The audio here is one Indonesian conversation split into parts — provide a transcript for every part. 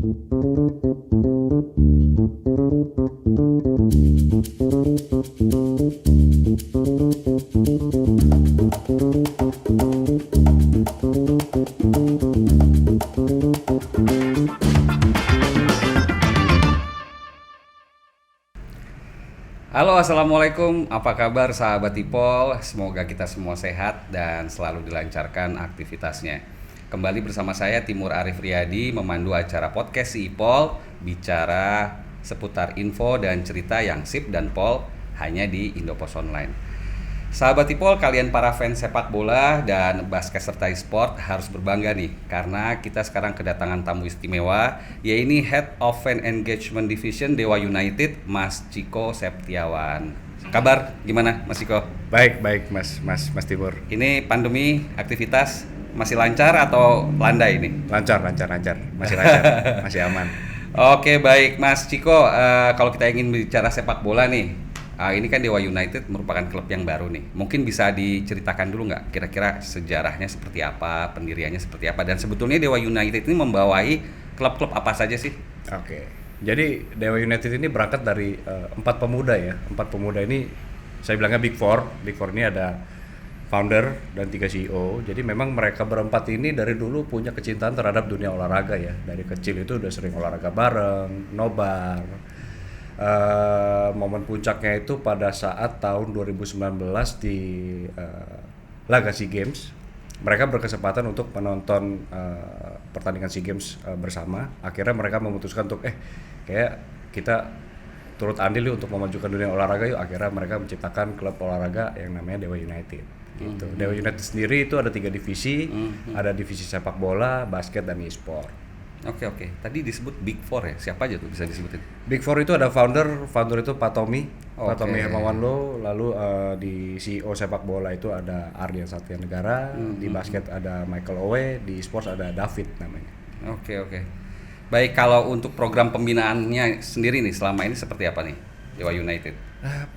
Halo, assalamualaikum. Apa kabar sahabat Ipol? Semoga kita semua sehat dan selalu dilancarkan aktivitasnya. Kembali bersama saya Timur Arif Riyadi memandu acara podcast si Ipol, bicara seputar info dan cerita yang sip dan pol hanya di Indopos Online. Sahabat Ipol, kalian para fans sepak bola dan basket serta e-sport harus berbangga nih, karena kita sekarang kedatangan tamu istimewa, yaitu Head of Fan Engagement Division Dewa United, Mas Ciko Septiawan. Kabar gimana, Mas Ciko? Baik, Mas Timur. Ini pandemi, aktivitas masih lancar atau landai ini? Lancar. Masih masih aman. Oke, baik Mas Ciko, kalau kita ingin bicara sepak bola nih, ini kan Dewa United merupakan klub yang baru nih. Mungkin bisa diceritakan dulu nggak kira-kira sejarahnya seperti apa, pendiriannya seperti apa, dan sebetulnya Dewa United ini membawahi klub-klub apa saja sih? Oke. Jadi Dewa United ini berangkat dari 4 pemuda ya. 4 pemuda ini saya bilangnya Big Four. Big Four ini ada founder dan 3 CEO. Jadi memang mereka berempat ini dari dulu punya kecintaan terhadap dunia olahraga ya. Dari kecil itu udah sering olahraga bareng, nobar. Momen puncaknya itu pada saat tahun 2019 di laga SEA Games. Mereka berkesempatan untuk menonton pertandingan SEA Games bersama. Akhirnya mereka memutuskan untuk kayak kita turut andil untuk memajukan dunia olahraga yuk. Akhirnya mereka menciptakan klub olahraga yang namanya Dewa United gitu. Dewa United sendiri itu ada 3 divisi, ada divisi sepak bola, basket, dan e-sport. Oke. Tadi disebut Big Four ya? Siapa aja tuh bisa disebutin? Big Four itu ada founder itu Pak Tommy, Pak Oke. Tommy Hermawanlo. Lalu di CEO sepak bola itu ada Ardian Satya Negara, di basket ada Michael Owe, di sports ada David namanya. Oke. Baik, kalau untuk program pembinaannya sendiri nih selama ini seperti apa nih Dewa United?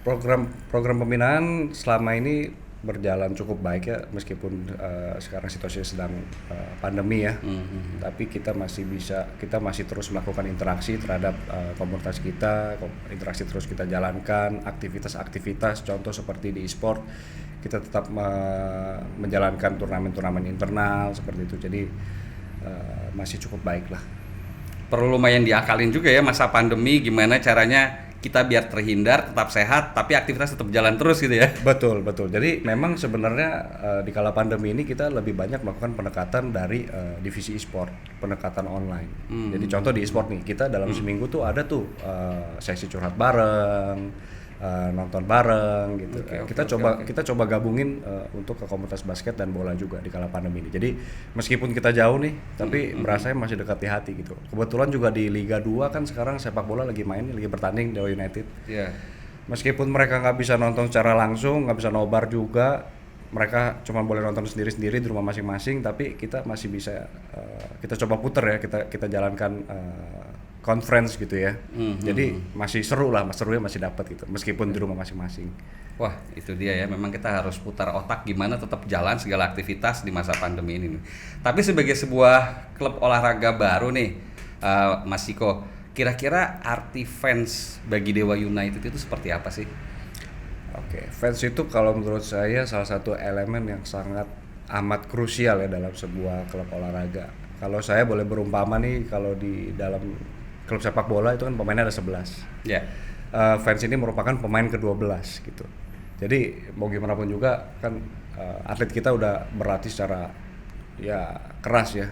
Program pembinaan selama ini berjalan cukup baik ya, meskipun sekarang situasinya sedang pandemi ya. Tapi kita masih terus melakukan interaksi terhadap komunitas kita, interaksi terus kita jalankan, aktivitas contoh seperti di e-sport kita tetap menjalankan turnamen internal seperti itu. Jadi masih cukup baik lah. Perlu lumayan diakalin juga ya masa pandemi, gimana caranya kita biar terhindar, tetap sehat, tapi aktivitas tetap jalan terus gitu ya. Betul. Jadi memang sebenarnya di kala pandemi ini kita lebih banyak melakukan pendekatan dari divisi e-sport, pendekatan online. Jadi contoh di e-sport nih, kita dalam seminggu tuh ada tuh sesi curhat bareng, nonton bareng gitu. Kita coba gabungin untuk ke komunitas basket dan bola juga di kala pandemi ini. Jadi meskipun kita jauh nih, tapi merasanya masih dekat di hati gitu. Kebetulan juga di Liga 2 kan sekarang sepak bola lagi main, lagi bertanding Dewa United. Iya. Meskipun mereka nggak bisa nonton secara langsung, nggak bisa nobar juga, mereka cuma boleh nonton sendiri-sendiri di rumah masing-masing, tapi kita masih bisa kita coba puter ya, kita jalankan conference gitu ya. Jadi masih serunya masih dapat gitu, meskipun di rumah masing-masing. Wah, itu dia ya, memang kita harus putar otak gimana tetap jalan segala aktivitas di masa pandemi ini nih. Tapi sebagai sebuah klub olahraga baru nih, Mas Ciko, kira-kira arti fans bagi Dewa United itu seperti apa sih? Oke, fans itu kalau menurut saya salah satu elemen yang sangat amat krusial ya dalam sebuah klub olahraga. Kalau saya boleh berumpama nih, kalau di dalam klub sepak bola itu kan pemainnya ada 11. Ya. Fans ini merupakan pemain ke-12 gitu. Jadi mau gimana pun juga kan atlet kita udah berlatih secara ya keras ya.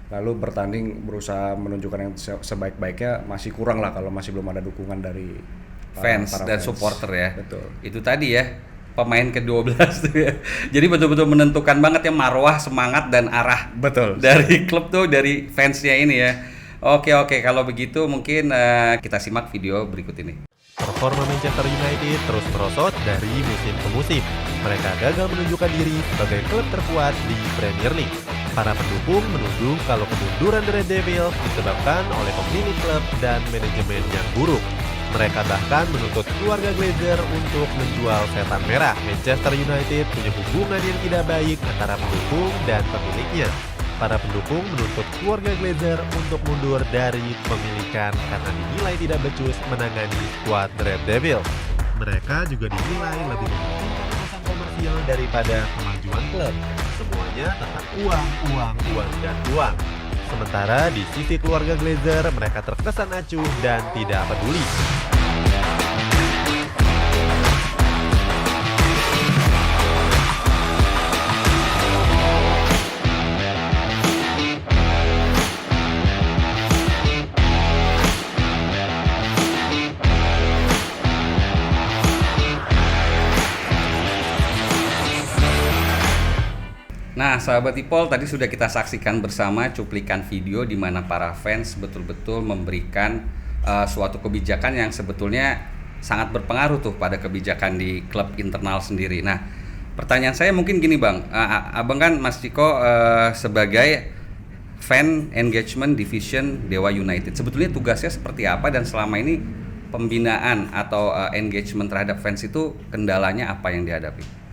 Lalu bertanding berusaha menunjukkan yang sebaik-baiknya, masih kurang lah kalau masih belum ada dukungan dari fans dan supporter ya. Betul. Itu tadi ya, pemain ke-12 tuh ya. Jadi betul-betul menentukan banget ya marwah, semangat dan arah. Betul. Dari klub tuh, dari fansnya ini ya. Oke, kalau begitu mungkin kita simak video berikut ini. Performa Manchester United terus merosot dari musim ke musim. Mereka gagal menunjukkan diri sebagai klub terkuat di Premier League. Para pendukung menuduh kalau kemunduran The Red Devils disebabkan oleh pemilik klub dan manajemen yang buruk. Mereka bahkan menuntut keluarga Glazer untuk menjual setan merah. Manchester United punya hubungan yang tidak baik antara pendukung dan pemiliknya. para pendukung menuntut keluarga Glazer untuk mundur dari pemilikan karena dinilai tidak becus menangani skuad Red Devil. Mereka juga dinilai lebih mementingkan urusan komersial daripada kemajuan klub. Semuanya tentang uang, dan uang. Sementara di sisi keluarga Glazer, mereka terkesan acuh dan tidak peduli. Nah, sahabat Ipol, tadi sudah kita saksikan bersama cuplikan video di mana para fans betul-betul memberikan suatu kebijakan yang sebetulnya sangat berpengaruh tuh pada kebijakan di klub internal sendiri. Nah, pertanyaan saya mungkin gini Bang, Abang kan Mas Ciko sebagai fan engagement division Dewa United, sebetulnya tugasnya seperti apa dan selama ini pembinaan atau engagement terhadap fans itu kendalanya apa yang dihadapi?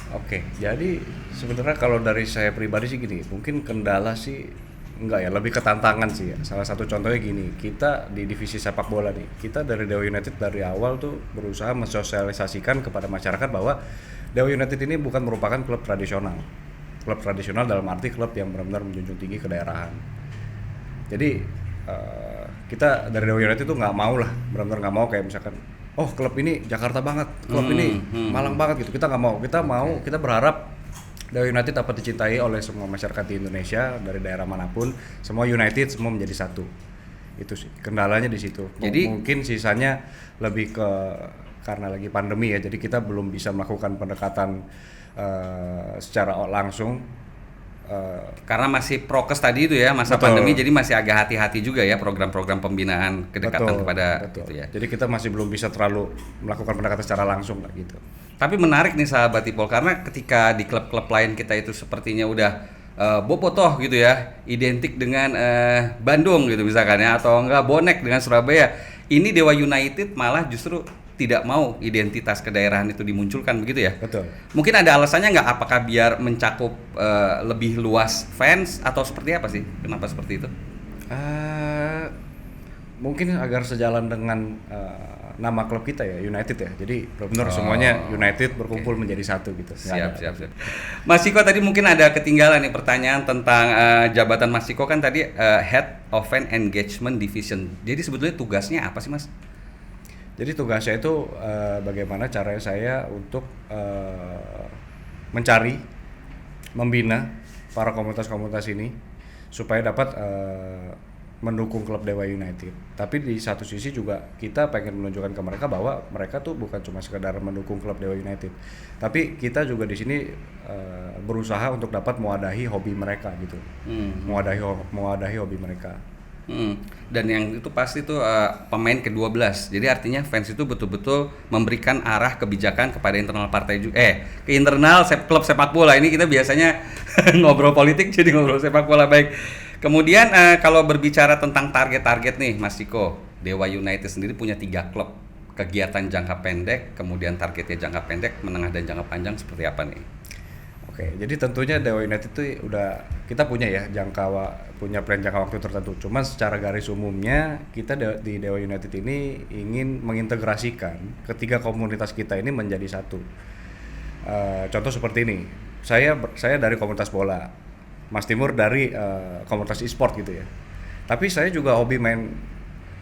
Oke, jadi sebenarnya kalau dari saya pribadi sih gini, mungkin kendala sih enggak ya, lebih ke tantangan sih ya. Salah satu contohnya gini, kita di divisi sepak bola nih, kita dari Dewa United dari awal tuh berusaha mensosialisasikan kepada masyarakat bahwa Dewa United ini bukan merupakan klub tradisional. Klub tradisional dalam arti klub yang benar-benar menjunjung tinggi kedaerahan. Jadi kita dari Dewa United tuh nggak mau lah, benar-benar nggak mau kayak misalkan oh klub ini Jakarta banget, klub ini Malang banget gitu. Kita nggak mau. Kita berharap Dewa United dapat dicintai oleh semua masyarakat di Indonesia dari daerah manapun. Semua United semua menjadi satu. Itu sih kendalanya di situ. Jadi mungkin sisanya lebih ke karena lagi pandemi ya. Jadi kita belum bisa melakukan pendekatan secara langsung. Karena masih prokes tadi itu ya, masa pandemi, jadi masih agak hati-hati juga ya program-program pembinaan kedekatan kepada betul. gitu ya. Jadi kita masih belum bisa terlalu melakukan pendekatan secara langsung lah gitu. Tapi menarik nih sahabat Ipol, karena ketika di klub-klub lain kita itu sepertinya udah bobotoh gitu ya, identik dengan Bandung gitu misalkan ya, atau enggak bonek dengan Surabaya. Ini Dewa United malah justru tidak mau identitas kedaerahan itu dimunculkan begitu ya? Betul. Mungkin ada alasannya nggak? Apakah biar mencakup lebih luas fans atau seperti apa sih? Kenapa seperti itu? Mungkin agar sejalan dengan nama klub kita ya, United ya. Jadi benar semuanya United berkumpul menjadi satu gitu. Siap. Mas Ciko tadi mungkin ada ketinggalan nih pertanyaan tentang jabatan Mas Ciko kan tadi Head of Fan Engagement Division. Jadi sebetulnya tugasnya apa sih Mas? Jadi tugas saya itu bagaimana caranya saya untuk mencari, membina para komunitas-komunitas ini supaya dapat mendukung klub Dewa United. Tapi di satu sisi juga kita pengen menunjukkan ke mereka bahwa mereka tuh bukan cuma sekedar mendukung klub Dewa United, tapi kita juga di sini berusaha untuk dapat mewadahi hobi mereka gitu, mewadahi hobi mereka. Dan yang itu pasti tuh pemain ke-12. Jadi artinya fans itu betul-betul memberikan arah kebijakan kepada internal partai juga. Ke internal klub sepak bola. Ini kita biasanya ngobrol politik jadi ngobrol sepak bola baik. Kemudian kalau berbicara tentang target-target nih Mas Ciko, Dewa United sendiri punya 3 klub. Kegiatan jangka pendek, kemudian targetnya jangka pendek, menengah dan jangka panjang seperti apa nih? Oke, jadi tentunya Dewa United itu udah kita punya ya punya plan jangka waktu tertentu. Cuman secara garis umumnya kita di Dewa United ini ingin mengintegrasikan ketiga komunitas kita ini menjadi satu. Contoh seperti ini, saya dari komunitas bola, Mas Timur dari komunitas e-sport gitu ya. Tapi saya juga hobi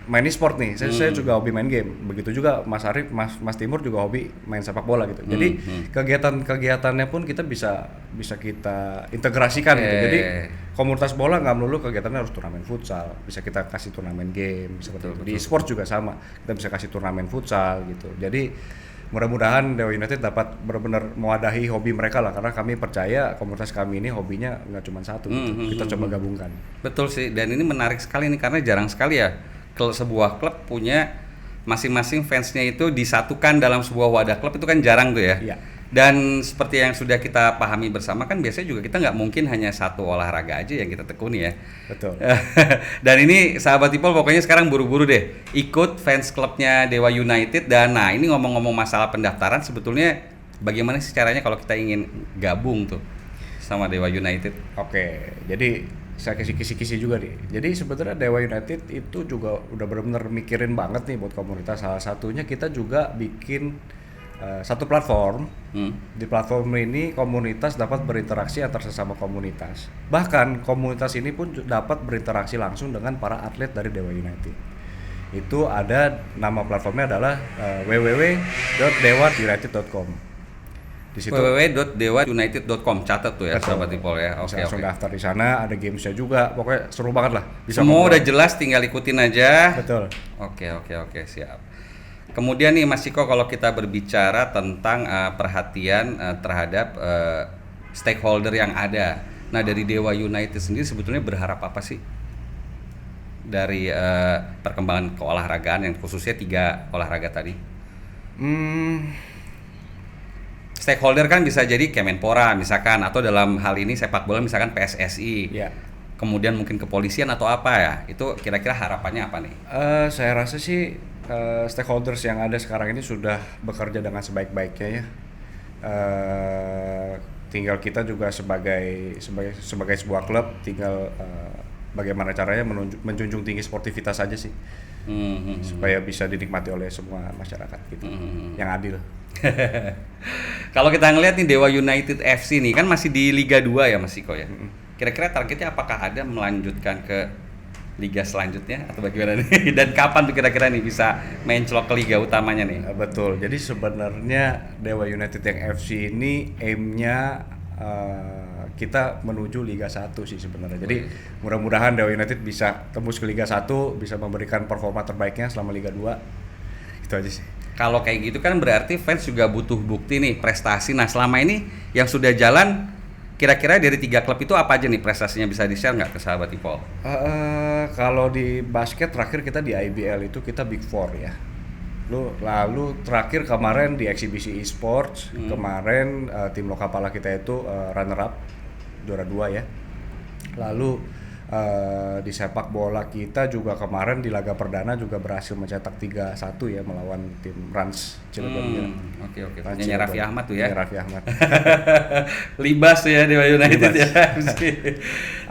main e-sport nih, saya juga hobi main game. Begitu juga Mas Arif, Mas Timur juga hobi main sepak bola gitu. Jadi kegiatan-kegiatannya pun kita bisa kita integrasikan gitu. Jadi komunitas bola nggak melulu kegiatannya harus turnamen futsal, bisa kita kasih turnamen game seperti itu. Di e-sport juga sama, kita bisa kasih turnamen futsal gitu. Jadi mudah-mudahan Dewa United dapat benar-benar mewadahi hobi mereka lah, karena kami percaya komunitas kami ini hobinya nggak cuma satu gitu. Kita coba gabungkan. Betul sih, dan ini menarik sekali nih karena jarang sekali ya sebuah klub punya masing-masing fansnya itu disatukan dalam sebuah wadah klub, itu kan jarang tuh ya. Iya. Dan seperti yang sudah kita pahami bersama kan biasanya juga kita nggak mungkin hanya satu olahraga aja yang kita tekuni ya. Betul. Dan ini sahabat Ipol pokoknya sekarang buru-buru deh ikut fans klubnya Dewa United. Dan nah ini ngomong-ngomong masalah pendaftaran, sebetulnya bagaimana sih caranya kalau kita ingin gabung tuh sama Dewa United? Oke, jadi saya kasih kisi-kisi juga nih. Jadi sebenarnya Dewa United itu juga udah benar-benar mikirin banget nih buat komunitas. Salah satunya kita juga bikin satu platform. Di platform ini komunitas dapat berinteraksi antar sesama komunitas. Bahkan komunitas ini pun dapat berinteraksi langsung dengan para atlet dari Dewa United. Itu ada nama platformnya adalah www.dewaunited.com. Di situ www.dewaunited.com, catat tuh ya, betul, sahabat Ipol ya. Oke, langsung daftar di sana, ada gamesnya juga, pokoknya seru banget lah. Bisa semua ngobrol. udah jelas, tinggal ikutin aja. Betul. Oke, siap. Kemudian nih Mas Ciko, kalau kita berbicara tentang perhatian terhadap stakeholder yang ada, nah dari Dewa United sendiri sebetulnya berharap apa sih dari perkembangan keolahragaan yang khususnya 3 olahraga tadi? Stakeholder kan bisa jadi Kemenpora misalkan, atau dalam hal ini sepak bola misalkan PSSI. Ya. Kemudian mungkin kepolisian atau apa ya? Itu kira-kira harapannya apa nih? Saya rasa sih stakeholders yang ada sekarang ini sudah bekerja dengan sebaik-baiknya ya. Tinggal kita juga sebagai sebuah klub tinggal bagaimana caranya menjunjung tinggi sportivitas aja sih. Supaya bisa dinikmati oleh semua masyarakat gitu. Yang adil. Kalau kita ngelihat nih Dewa United FC nih kan masih di Liga 2 ya Mas Ciko ya. Kira-kira targetnya apakah ada melanjutkan ke liga selanjutnya atau bagaimana nih? Dan kapan tuh kira-kira nih bisa menclok ke liga utamanya nih? Betul. Jadi sebenarnya Dewa United yang FC ini aim-nya kita menuju Liga 1 sih sebenarnya. Jadi mudah-mudahan Dewa United bisa tembus ke Liga 1, bisa memberikan performa terbaiknya selama Liga 2. Itu aja sih. Kalau kayak gitu kan berarti fans juga butuh bukti nih, prestasi. Nah, selama ini yang sudah jalan kira-kira dari 3 klub itu apa aja nih prestasinya, bisa di-share nggak ke sahabat Ipol? Kalau di basket terakhir kita di IBL itu kita Big Four ya. Lalu terakhir kemarin di eksibisi e-sports, kemarin tim lokal pala kita itu runner up, juara 2 ya. Lalu di sepak bola kita juga kemarin di laga perdana juga berhasil mencetak 3-1 ya melawan tim Rans Cilegon. Oke. Nyanyi Raffi Ahmad tuh ya. Raffi Ahmad. Libas ya Dewa United ya.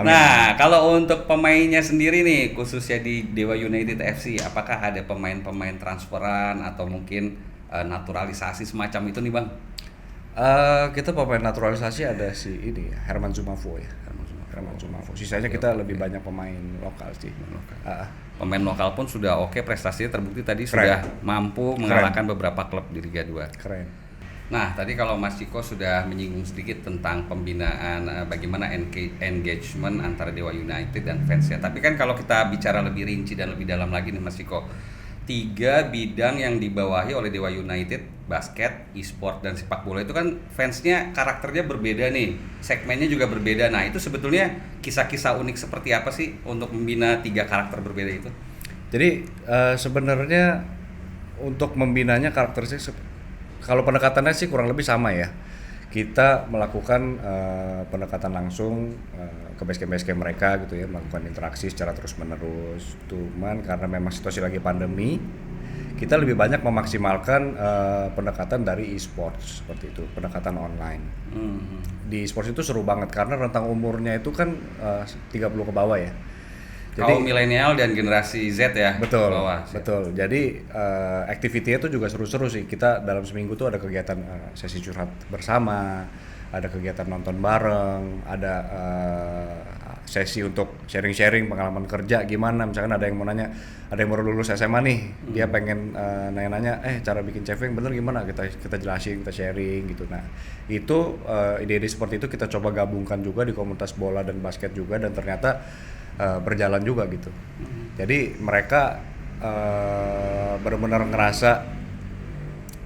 Nah, kalau untuk pemainnya sendiri nih khususnya di Dewa United FC, apakah ada pemain-pemain transferan atau mungkin naturalisasi semacam itu nih Bang? Kita pemain naturalisasi ada si ini ya, Herman Zumafo ya. Herman Zumafo. Sisanya kita lebih banyak pemain lokal sih. Pemain lokal pun sudah oke, prestasinya terbukti tadi. Keren. Sudah mampu mengalahkan beberapa klub di Liga 2. Keren. Nah, tadi kalau Mas Ciko sudah menyinggung sedikit tentang pembinaan bagaimana engagement antara Dewa United dan fansnya. Tapi kan kalau kita bicara lebih rinci dan lebih dalam lagi nih Mas Ciko, 3 bidang yang dibawahi oleh Dewa United, basket, e-sport, dan sepak bola itu kan fansnya karakternya berbeda nih, segmennya juga berbeda. Nah itu sebetulnya kisah-kisah unik seperti apa sih untuk membina 3 karakter berbeda itu? Jadi sebenarnya untuk membinanya karakteristik, kalau pendekatannya sih kurang lebih sama ya. Kita melakukan pendekatan langsung ke base camp mereka gitu ya, melakukan interaksi secara terus menerus. Cuman karena memang situasi lagi pandemi, kita lebih banyak memaksimalkan pendekatan dari e-sports seperti itu, pendekatan online. Di e-sports itu seru banget karena rentang umurnya itu kan 30 ke bawah ya. Jadi milenial dan generasi Z ya. Betul. Bawah. Betul. Jadi activity-nya tuh juga seru-seru sih. Kita dalam seminggu tuh ada kegiatan sesi curhat bersama, ada kegiatan nonton bareng, ada sesi untuk sharing-sharing pengalaman kerja gimana. Misalkan ada yang mau nanya, ada yang baru lulus SMA nih, dia pengen nanya-nanya, cara bikin ceveng bener gimana? Kita jelasin, kita sharing gitu. Nah, itu ide-ide seperti itu kita coba gabungkan juga di komunitas bola dan basket juga, dan ternyata berjalan juga gitu. Jadi mereka benar-benar ngerasa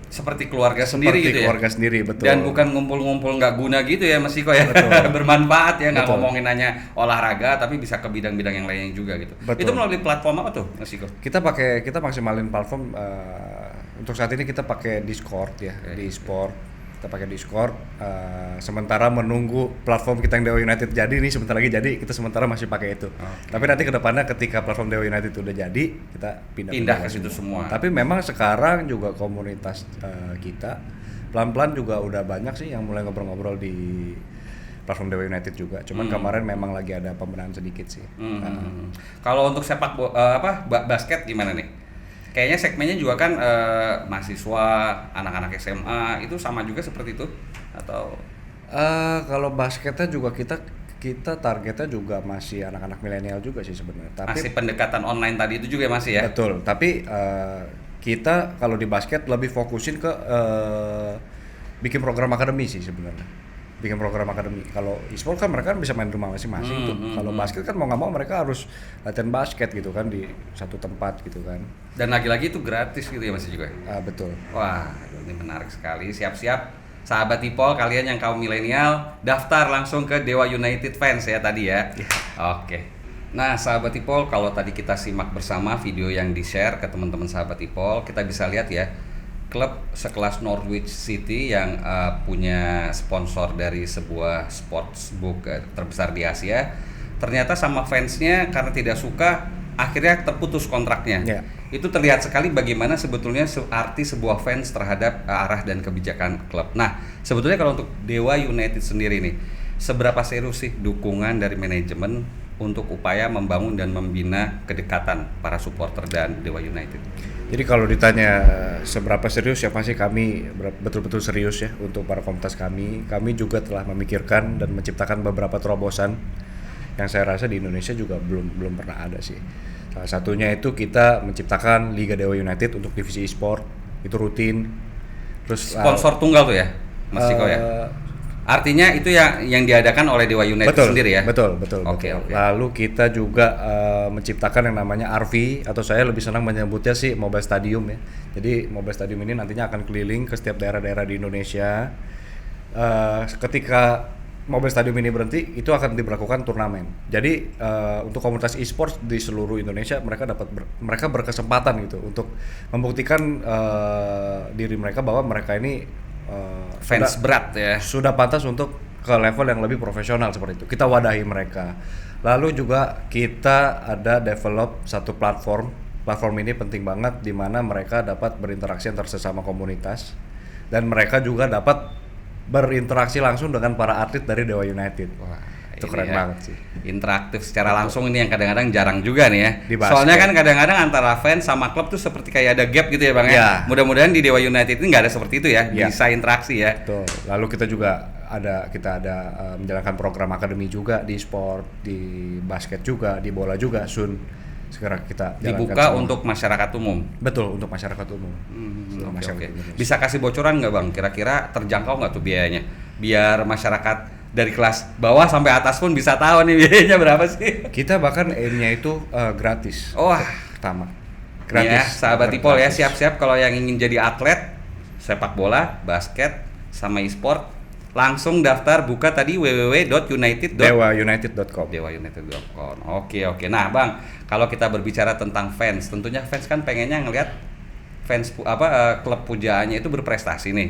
seperti keluarga sendiri gitu ya. Keluarga sendiri, betul. Dan bukan ngumpul-ngumpul nggak guna gitu ya Mas Ciko ya. Bermanfaat ya, nggak ngomongin hanya olahraga tapi bisa ke bidang-bidang yang lainnya juga gitu. Betul. Itu melalui platform apa tuh Mas Ciko? Kita maksimalin platform untuk saat ini kita pakai Discord ya, di e-sport. Kita pakai Discord, sementara menunggu platform kita yang Dewa United jadi nih, sebentar lagi jadi, kita sementara masih pakai itu. Tapi nanti kedepannya ketika platform Dewa United udah jadi, kita pindah ke situ semua. Tapi memang sekarang juga komunitas kita pelan-pelan juga udah banyak sih yang mulai ngobrol-ngobrol di platform Dewa United juga. Cuman kemarin memang lagi ada pembenahan sedikit sih. Kalau untuk basket gimana nih? Kayaknya segmennya juga kan mahasiswa, anak-anak SMA itu sama juga seperti itu atau? Kalau basketnya juga kita targetnya juga masih anak-anak milenial juga sih sebenarnya. Tapi masih pendekatan online tadi itu juga masih ya? Betul. Tapi kita kalau di basket lebih fokusin ke bikin program akademi sih sebenarnya. Bikin program akademi. Kalau e-sport kan mereka bisa main rumah masing-masing tuh. Kalau basket kan mau nggak mau mereka harus latihan basket gitu kan di satu tempat gitu kan. Dan lagi-lagi itu gratis gitu ya masih juga? Betul. Wah, ini menarik sekali. Siap-siap sahabat Ipol, kalian yang kaum milenial, daftar langsung ke Dewa United Fans ya tadi ya. Oke. Nah, sahabat Ipol, kalau tadi kita simak bersama video yang di-share ke teman-teman sahabat Ipol, kita bisa lihat ya, klub sekelas Norwich City yang punya sponsor dari sebuah sportsbook terbesar di Asia, ternyata sama fansnya karena tidak suka, akhirnya terputus kontraknya. Itu terlihat sekali bagaimana sebetulnya arti sebuah fans terhadap arah dan kebijakan klub. Nah, sebetulnya kalau untuk Dewa United sendiri nih, seberapa serius sih dukungan dari manajemen untuk upaya membangun dan membina kedekatan para supporter dan Dewa United? Jadi kalau ditanya seberapa serius ya, pasti kami betul-betul serius ya untuk para komunitas kami. Kami juga telah memikirkan dan menciptakan beberapa terobosan yang saya rasa di Indonesia juga belum pernah ada sih. Salah satunya itu kita menciptakan Liga Dewa United untuk divisi e-sport, itu rutin. Terus sponsor tunggal tuh ya, Mas Ciko ya? Artinya itu yang diadakan oleh Dewa United sendiri ya? Betul. Oke. Lalu kita juga menciptakan yang namanya RV, atau saya lebih senang menyebutnya sih Mobile Stadium ya. Jadi Mobile Stadium ini nantinya akan keliling ke setiap daerah-daerah di Indonesia. Ketika Mobile Stadium ini berhenti, itu akan diberlakukan turnamen. Jadi untuk komunitas e-sports di seluruh Indonesia mereka berkesempatan gitu untuk membuktikan diri mereka bahwa mereka ini fans berat ya. Sudah pantas untuk ke level yang lebih profesional seperti itu. Kita wadahi mereka. Lalu juga kita ada develop satu platform. Platform ini penting banget di mana mereka dapat berinteraksi antar sesama komunitas dan mereka juga dapat berinteraksi langsung dengan para atlet dari Dewa United. Wah, itu keren banget sih. Interaktif secara langsung ini yang kadang-kadang jarang juga nih ya. Soalnya kan kadang-kadang antara fans sama klub tuh seperti kayak ada gap gitu ya Bang ya. Mudah-mudahan di Dewa United ini nggak ada seperti itu ya. Bisa interaksi ya. Betul. Lalu kita juga ada menjalankan program akademi juga di sport, di basket juga, di bola juga segera kita dibuka untuk masyarakat umum. Betul, untuk masyarakat umum. Oke. Bisa kasih bocoran nggak Bang? Kira-kira terjangkau nggak tuh biayanya? Biar masyarakat dari kelas bawah sampai atas pun bisa tahu nih biayanya berapa sih? Kita bahkan aim-nya itu gratis. Pertama. Gratis. Ya, sahabat Ipol ya, siap-siap kalau yang ingin jadi atlet sepak bola, basket, sama e-sport, langsung daftar buka tadi dewaunited.com. dewaunited.com. Oke. Nah, Bang, kalau kita berbicara tentang fans, tentunya fans kan pengennya ngelihat fans klub pujaannya itu berprestasi nih.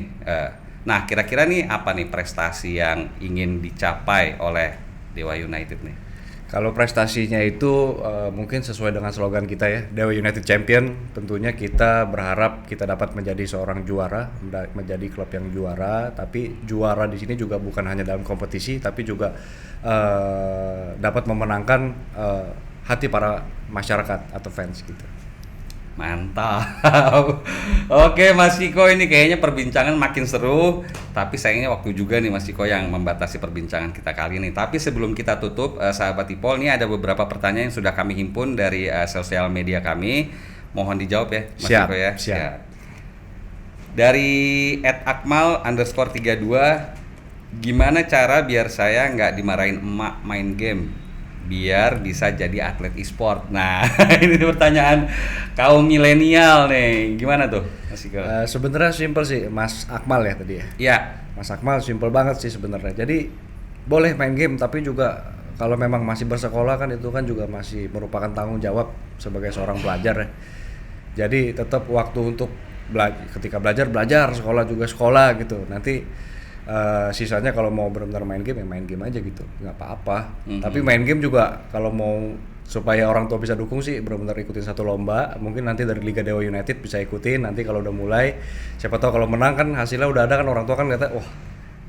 Nah, kira-kira nih apa nih prestasi yang ingin dicapai oleh Dewa United nih? Kalau prestasinya itu mungkin sesuai dengan slogan kita ya, Dewa United Champion. Tentunya kita berharap kita dapat menjadi seorang juara, menjadi klub yang juara. Tapi juara di sini juga bukan hanya dalam kompetisi, tapi juga dapat memenangkan hati para masyarakat atau fans gitu. Mantap. Oke Mas Ciko, ini kayaknya perbincangan makin seru, tapi sayangnya waktu juga nih Mas Ciko yang membatasi perbincangan kita kali ini. Tapi sebelum kita tutup, sahabat Ipol, ini ada beberapa pertanyaan yang sudah kami himpun dari sosial media kami. Mohon dijawab ya Mas Ciko ya. Siap. Dari @akmal_32, gimana cara biar saya nggak dimarahin emak main game biar bisa jadi atlet e-sport? Nah, ini pertanyaan kaum milenial nih. Gimana tuh, Mas Iko? Sebenarnya simpel sih, Mas Akmal ya tadi ya. Iya. Mas Akmal simpel banget sih sebenarnya. Jadi boleh main game, tapi juga kalau memang masih bersekolah kan itu kan juga masih merupakan tanggung jawab sebagai seorang pelajar ya. Jadi tetap waktu untuk ketika belajar, sekolah juga sekolah gitu. Nanti sisanya kalau mau benar-benar main game ya main game aja gitu, nggak apa-apa. Tapi main game juga kalau mau supaya orang tua bisa dukung sih benar-benar ikutin satu lomba. Mungkin nanti dari Liga Dewa United bisa ikutin. Nanti kalau udah mulai, siapa tahu kalau menang kan hasilnya udah ada kan, orang tua kan kata wah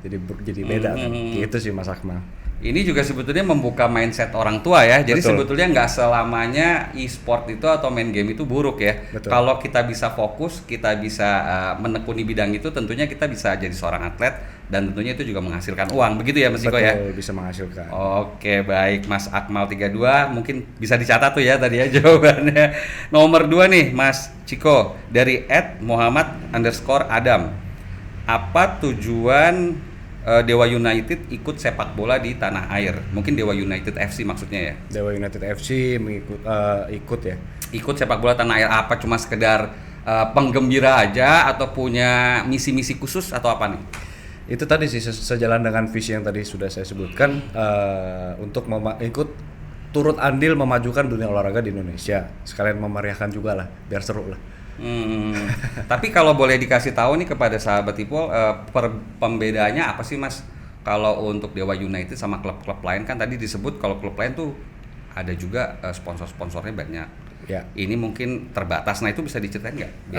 jadi beda kan. Gitu sih Mas Akmal. Ini juga sebetulnya membuka mindset orang tua ya. Jadi Betul. sebetulnya nggak selamanya e-sport itu atau main game itu buruk ya. Betul. Kalau kita bisa fokus, kita bisa menekuni bidang itu, tentunya kita bisa jadi seorang atlet dan tentunya itu juga menghasilkan uang. Begitu ya Mas Ciko ya? Betul, bisa menghasilkan. Oke, baik Mas Akmal 32, mungkin bisa dicatat tuh ya tadi ya jawabannya. Nomor 2 nih Mas Ciko dari @Muhammad_Adam. Apa tujuan Dewa United ikut sepak bola di tanah air? Mungkin Dewa United FC maksudnya ya? Dewa United FC ikut ya. Ikut sepak bola tanah air apa? Cuma sekedar penggembira aja atau punya misi-misi khusus atau apa nih? Itu tadi sih sejalan dengan visi yang tadi sudah saya sebutkan, untuk ikut turut andil memajukan dunia olahraga di Indonesia, sekalian memeriahkan juga lah, biar seru lah. Tapi kalau boleh dikasih tahu nih kepada sahabat Ipol, pembedaannya apa sih Mas? Kalau untuk Dewa United sama klub-klub lain kan tadi disebut kalau klub lain tuh ada juga sponsor-sponsornya banyak. Ya. Ini mungkin terbatas. Nah itu bisa diceritain nggak?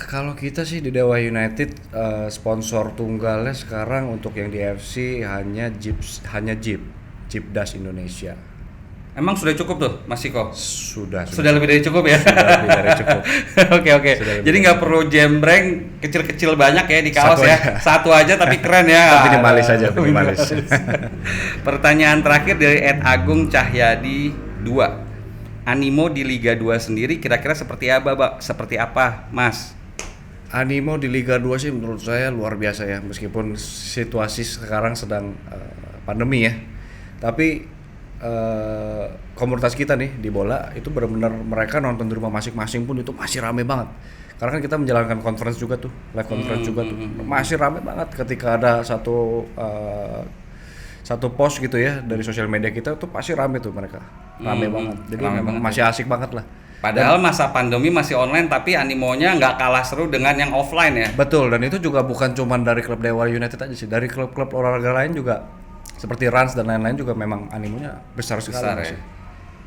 Kalau kita sih di Dewa United, sponsor tunggalnya sekarang untuk yang di FC hanya Jeep Das Indonesia. Emang sudah cukup tuh Mas Ciko? Sudah Sudah lebih dari cukup ya? Sudah lebih dari cukup. Oke. Jadi nggak perlu jembreng kecil-kecil banyak ya di kaos ya. Satu aaja tapi keren ya. Minimalis aja, minimalis. Pertanyaan terakhir dari @Agung Cahyadi 2. Animo di Liga 2 sendiri kira-kira seperti apa, Mas? Animo di Liga 2 sih menurut saya luar biasa ya, meskipun situasi sekarang sedang pandemi ya. Tapi komunitas kita nih di bola itu benar-benar mereka nonton di rumah masing-masing pun itu masih rame banget. Karena kan kita menjalankan conference juga tuh, live conference juga tuh. Masih rame banget ketika ada satu post gitu ya dari sosial media kita tuh pasti rame tuh mereka. Rame banget. Jadi memang masih asik banget lah. Padahal masa pandemi masih online tapi animonya nggak kalah seru dengan yang offline ya. Betul, dan itu juga bukan cuma dari klub Dewa United aja sih, dari klub-klub olahraga lain juga seperti Rans dan lain-lain juga memang animonya besar sekali ya.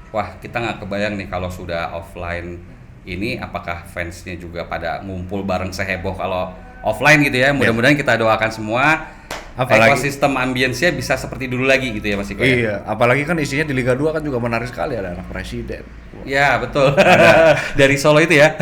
Wah, kita nggak kebayang nih kalau sudah offline ini apakah fansnya juga pada ngumpul bareng seheboh kalau offline gitu ya. Mudah-mudahan kita doakan semua ekosistem ambience-nya bisa seperti dulu lagi gitu ya Mas Iko. Iya, apalagi kan isinya di Liga 2 kan juga menarik sekali, ada anak presiden. Ya, betul. Dari Solo itu ya.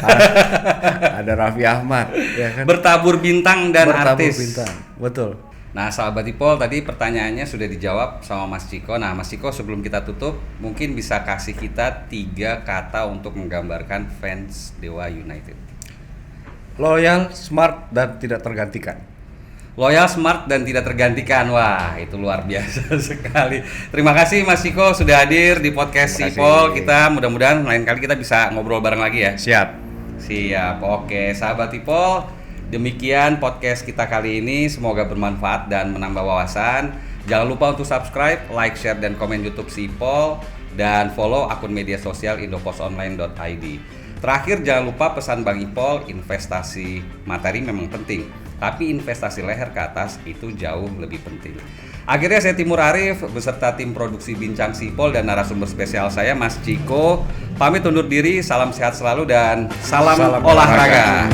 Ada Raffi Ahmad ya kan. Bertabur bintang dan artis. Bintang. Betul. Nah, sahabat Ipol, tadi pertanyaannya sudah dijawab sama Mas Ciko. Nah, Mas Ciko sebelum kita tutup, mungkin bisa kasih kita 3 kata untuk menggambarkan fans Dewa United. Loyal, smart, dan tidak tergantikan. Loyal, smart, dan tidak tergantikan. Wah, itu luar biasa sekali. Terima kasih Mas Ciko sudah hadir di podcast Ipol. Kita mudah-mudahan lain kali kita bisa ngobrol bareng lagi ya. Siap. Oke, sahabat Ipol. Demikian podcast kita kali ini, semoga bermanfaat dan menambah wawasan. Jangan lupa untuk subscribe, like, share, dan komen YouTube Ipol, dan follow akun media sosial indopostonline.id. Terakhir, jangan lupa pesan Bang Ipol, investasi materi memang penting, tapi investasi leher ke atas itu jauh lebih penting. Akhirnya saya Timur Arif beserta tim produksi Bincang Sipol dan narasumber spesial saya Mas Ciko pamit undur diri. Salam sehat selalu dan salam olahraga.